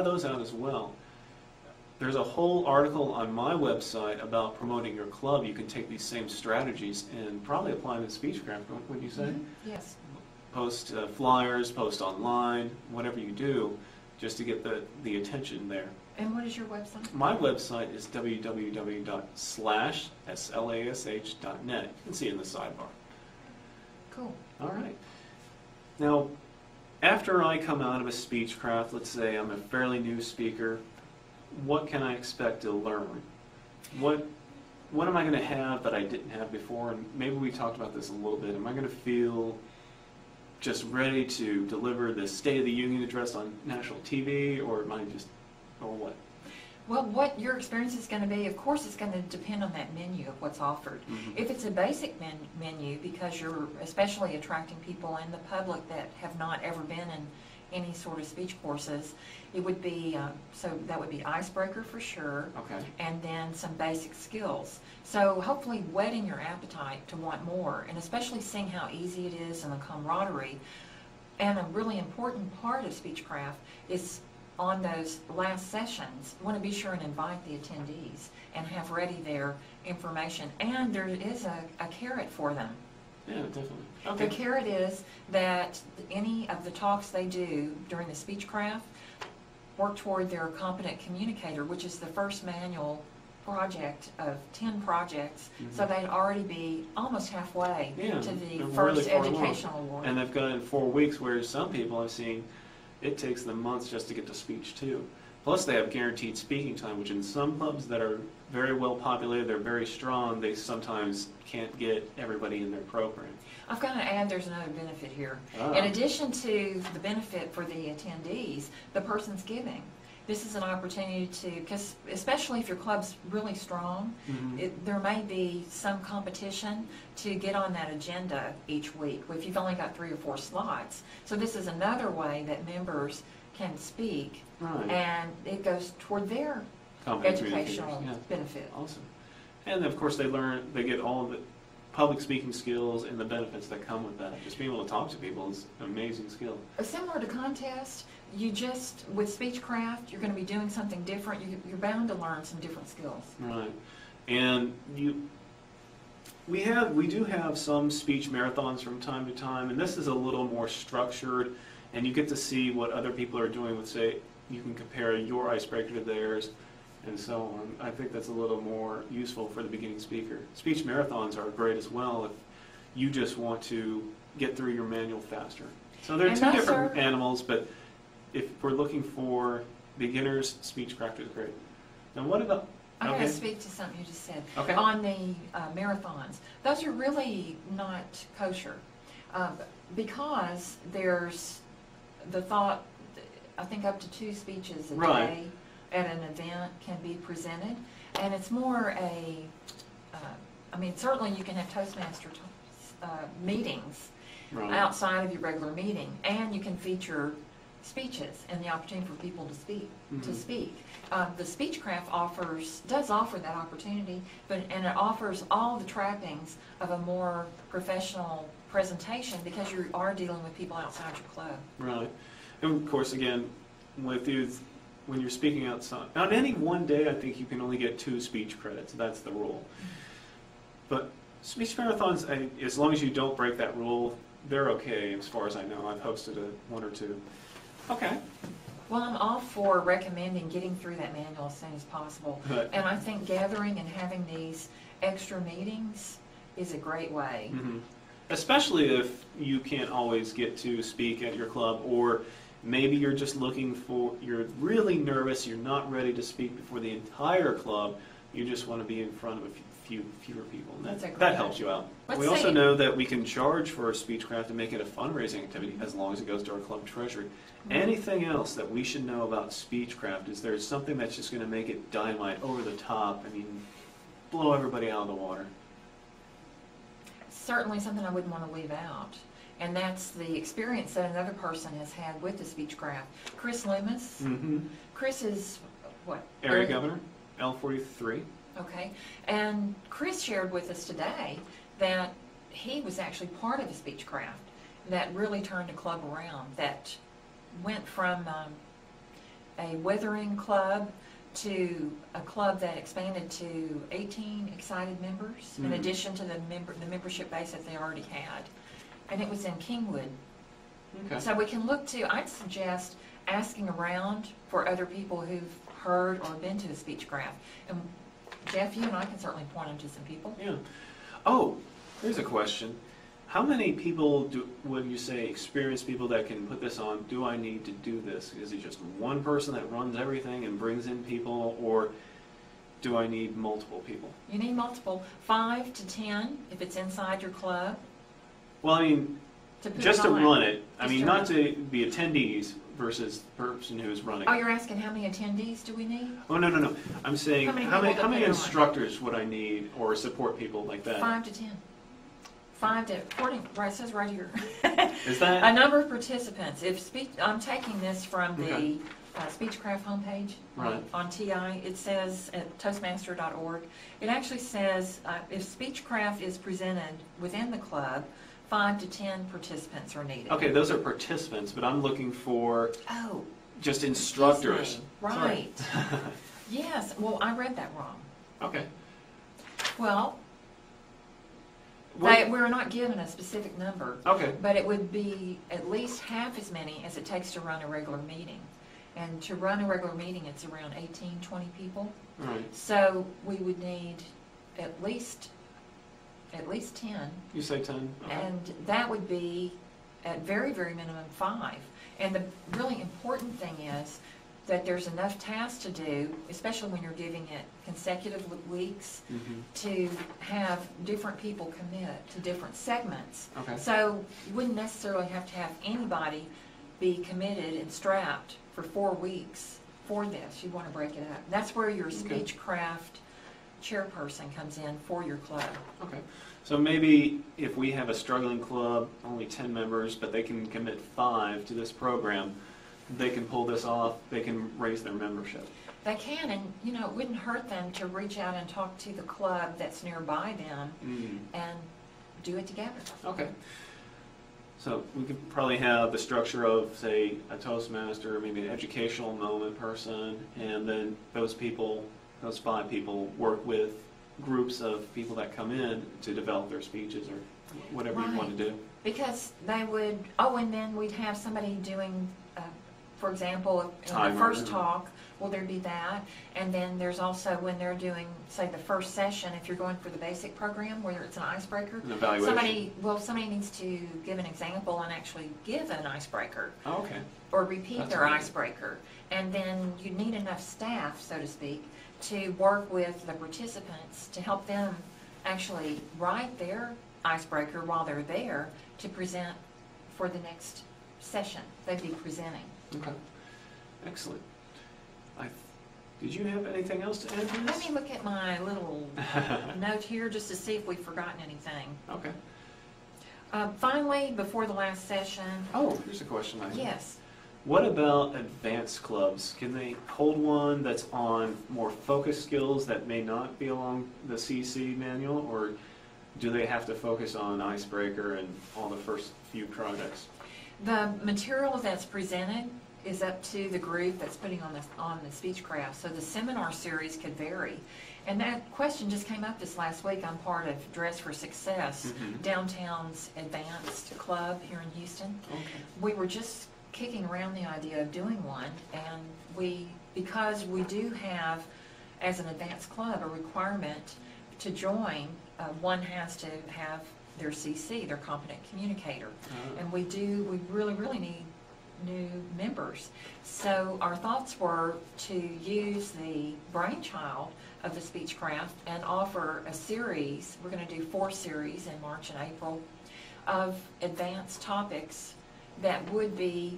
those out as well. There's a whole article on my website about promoting your club. You can take these same strategies and probably apply them to Speechcraft, wouldn't you say? Mm-hmm. Yes. Post flyers, post online, whatever you do, just to get the attention there. And what is your website? My website is www.slash.net. You can see it in the sidebar. Cool. All right. Now, after I come out of a Speechcraft, let's say I'm a fairly new speaker, what can I expect to learn? What am I going to have that I didn't have before? And maybe we talked about this a little bit. Am I going to feel just ready to deliver the State of the Union address on national TV, or am I just, or what? Well, what your experience is going to be, of course, it's going to depend on that menu of what's offered. Mm-hmm. If it's a basic menu, because you're especially attracting people in the public that have not ever been in any sort of speech courses, it would be, so that would be icebreaker for sure, Okay. and then some basic skills. So hopefully whetting your appetite to want more, and especially seeing how easy it is and the camaraderie. And a really important part of Speechcraft is on those last sessions, you want to be sure and invite the attendees and have ready their information. And there is a carrot for them. Yeah, definitely. Okay. The carrot is that any of the talks they do during the Speechcraft work toward their competent communicator, which is the first manual project of 10 projects. Mm-hmm. So they'd already be almost halfway to the first really educational award. And they've got it in 4 weeks, whereas some people I've seen, it takes them months just to get to speech too. Plus they have guaranteed speaking time, which in some clubs that are very well populated, they're very strong, they sometimes can't get everybody in their program. I've got to add there's another benefit here. In addition to the benefit for the attendees, the person's giving. This is an opportunity to, because especially if your club's really strong, mm-hmm. There may be some competition to get on that agenda each week if you've only got 3 or 4 slots. So this is another way that members can speak, right. and it goes toward their educational benefit. Awesome. And of course they get all of the public speaking skills and the benefits that come with that. Just being able to talk to people is an amazing skill. Similar to contest, with Speechcraft, you're going to be doing something different. You're bound to learn some different skills. Right. And we do have some speech marathons from time to time, and this is a little more structured, and you get to see what other people are doing with, say, you can compare your icebreaker to theirs, and so on. I think that's a little more useful for the beginning speaker. Speech marathons are great as well if you just want to get through your manual faster. So they're two different animals, but if we're looking for beginners, Speechcraft is great. Now what about... I'm going to speak to something you just said. Okay. On the marathons, those are really not kosher because there's the thought, I think up to 2 speeches a day at an event can be presented, and it's more I mean, certainly you can have Toastmaster meetings outside of your regular meeting, and you can feature speeches and the opportunity for people to speak. The Speechcraft does offer that opportunity, and it offers all the trappings of a more professional presentation because you are dealing with people outside your club. Right. And of course, again, with you, when you're speaking outside, on any one day, I think you can only get 2 speech credits. That's the rule. But speech marathons, as long as you don't break that rule, they're okay as far as I know. I've hosted 1 or 2. Okay. Well, I'm all for recommending getting through that manual as soon as possible. And I think gathering and having these extra meetings is a great way. Mm-hmm. Especially if you can't always get to speak at your club, or maybe you're just you're really nervous, you're not ready to speak before the entire club, you just want to be in front of fewer people. And that helps you out. We also know that we can charge for a Speechcraft and make it a fundraising activity as long as it goes to our club treasury. Anything else that we should know about Speechcraft? Is there something that's just going to make it dynamite, over the top, I mean, blow everybody out of the water? Certainly something I wouldn't want to leave out, and that's the experience that another person has had with the Speechcraft. Chris Loomis. Mm-hmm. Chris is what? Area Governor, L43. Okay, and Chris shared with us today that he was actually part of a Speechcraft that really turned the club around, that went from a withering club to a club that expanded to 18 excited members, in addition to the membership base that they already had. And it was in Kingwood. Okay. So we can look to, I'd suggest asking around for other people who've heard or been to the Speechcraft. And Jeff, you and I can certainly point them to some people. Yeah. Oh, here's a question. How many people would you say, experienced people that can put this on, do I need to do this? Is it just one person that runs everything and brings in people, or do I need multiple people? You need multiple, 5 to 10 if it's inside your club. Well, I mean, just to run it. I mean, not to be attendees versus the person who's running. Oh, you're asking how many attendees do we need? Oh, no. I'm saying how many instructors would I need, or support people like that? 5 to 10. 5 to 40, right, it says right here. Is that? A number of participants. I'm taking this from the Speechcraft homepage on TI. It says at toastmaster.org. It actually says if Speechcraft is presented within the club, 5 to 10 participants are needed. Okay, those are participants, but I'm looking for just instructors. Right. Yes, well, I read that wrong. Okay. Well, we're not given a specific number. Okay. But it would be at least half as many as it takes to run a regular meeting. And to run a regular meeting, it's around 18, 20 people. Right. So we would need at least 10. You say 10? Okay. And that would be at very, very minimum 5. And the really important thing is that there's enough tasks to do, especially when you're giving it consecutive weeks, to have different people commit to different segments. Okay. So you wouldn't necessarily have to have anybody be committed and strapped for 4 weeks for this. You want to break it up. That's where your Speechcraft chairperson comes in for your club. Okay. So maybe if we have a struggling club, only 10 members, but they can commit 5 to this program, they can pull this off, they can raise their membership. They can, and it wouldn't hurt them to reach out and talk to the club that's nearby them and do it together. Okay. So we could probably have the structure of, say, a Toastmaster, maybe an educational moment person, and then those 5 people work with groups of people that come in to develop their speeches or whatever you want to do. Because they would, and then we'd have somebody doing, for example, in the first talk, there'd be that. And then there's also when they're doing, say, the first session, if you're going for the basic program, where it's an icebreaker, an evaluation. Somebody needs to give an example and actually give an icebreaker. Oh, okay. Or repeat their icebreaker. And then you need enough staff, so to speak, to work with the participants to help them actually write their icebreaker while they're there to present for the next session they'd be presenting. Okay. Excellent. Did you have anything else to add to this? Let me look at my little note here just to see if we've forgotten anything. Okay. Finally, before the last session... Oh, here's a question I have. Yes. What about advanced clubs? Can they hold one that's on more focused skills that may not be along the CC manual, or do they have to focus on icebreaker and all the first few projects? The material that's presented is up to the group that's putting on the Speechcraft, so the seminar series could vary. And that question just came up this last week. I'm part of Dress for Success, Downtown's advanced club here in Houston. Okay. We were just kicking around the idea of doing one, and because we do have, as an advanced club, a requirement to join, one has to have their CC, their competent communicator. And we really need new members. So our thoughts were to use the brainchild of the Speechcraft and offer a series. We're going to do 4 series in March and April of advanced topics that would be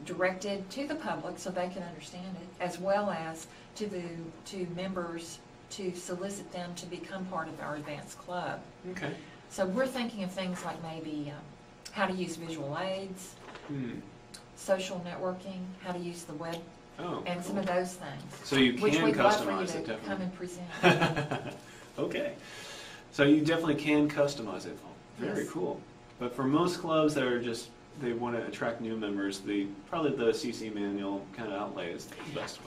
directed to the public so they can understand it, as well as to members to solicit them to become part of our advanced club. Okay. So we're thinking of things like maybe how to use visual aids, social networking, how to use the web, and some of those things. So you can customize it, definitely. Which we'd love for you to come and present. Okay. So you definitely can customize it. Very cool. But for most clubs that are just they want to attract new members, probably the CC manual kind of outlay is the best.